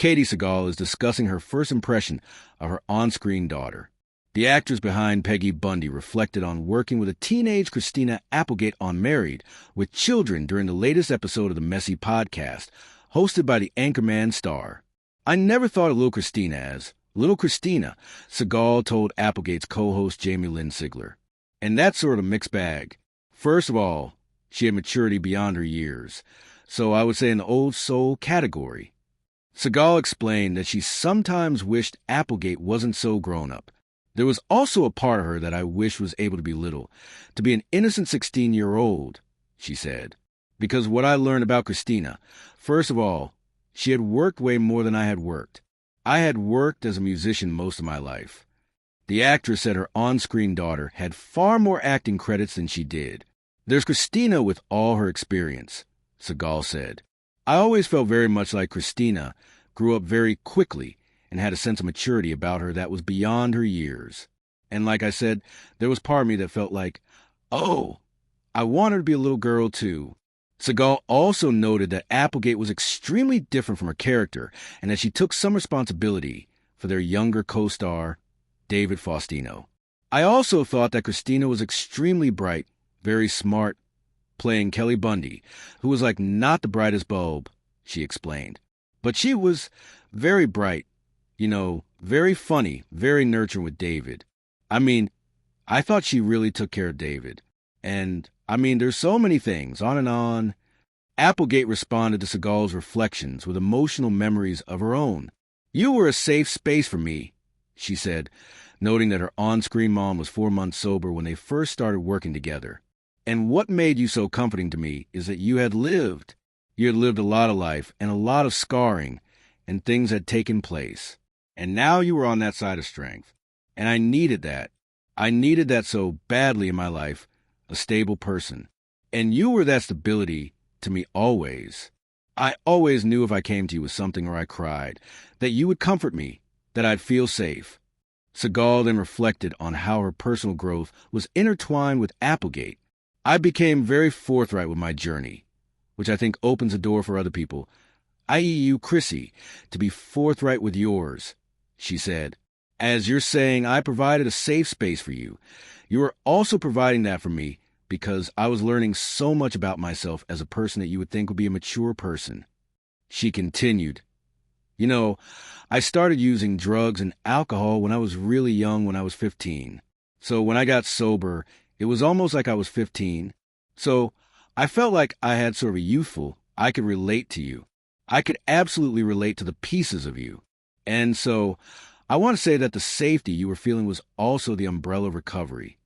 Katey Sagal is discussing her first impression of her on-screen daughter. The actress behind Peggy Bundy reflected on working with a teenage Christina Applegate on Married with Children during the latest episode of the Messy podcast, hosted by the anchorman Star. "I never thought of little Christina as Little Christina," Sagal told Applegate's co-host Jamie Lynn Sigler. "And that's sort of a mixed bag. First of all, she had maturity beyond her years, so I would say in the old soul category." Sagal explained that she sometimes wished Applegate wasn't so grown-up. "There was also a part of her that I wish was able to be little, to be an innocent 16-year-old, she said. Because what I learned about Christina, first of all, she had worked way more than I had worked. I had worked as a musician most of my life." The actress said her on-screen daughter had far more acting credits than she did. "There's Christina with all her experience," Sagal said. "I always felt very much like Christina grew up very quickly and had a sense of maturity about her that was beyond her years. And like I said, there was part of me that felt like, oh, I want her to be a little girl too." Sagal also noted that Applegate was extremely different from her character and that she took some responsibility for their younger co-star, David Faustino. "I also thought that Christina was extremely bright, very smart, playing Kelly Bundy, who was like not the brightest bulb," she explained. "But she was very bright, very funny, very nurturing with David. I mean, I thought she really took care of David. And, there's so many things, on and on." Applegate responded to Sagal's reflections with emotional memories of her own. "You were a safe space for me," she said, noting that her on-screen mom was 4 months sober when they first started working together. "And what made you so comforting to me is that you had lived. You had lived a lot of life and a lot of scarring, and things had taken place. And now you were on that side of strength. And I needed that. I needed that so badly in my life, a stable person. And you were that stability to me always. I always knew if I came to you with something or I cried, that you would comfort me, that I'd feel safe." Sagal then reflected on how her personal growth was intertwined with Applegate. "I became very forthright with my journey, which I think opens a door for other people, i.e. you, Chrissy, to be forthright with yours," she said. "As you're saying, I provided a safe space for you. You are also providing that for me because I was learning so much about myself as a person that you would think would be a mature person." She continued, "I started using drugs and alcohol when I was really young, when I was 15. So when I got sober, it was almost like I was 15. So I felt like I had sort of a youthful, I could relate to you. I could absolutely relate to the pieces of you. And so I want to say that the safety you were feeling was also the umbrella of recovery.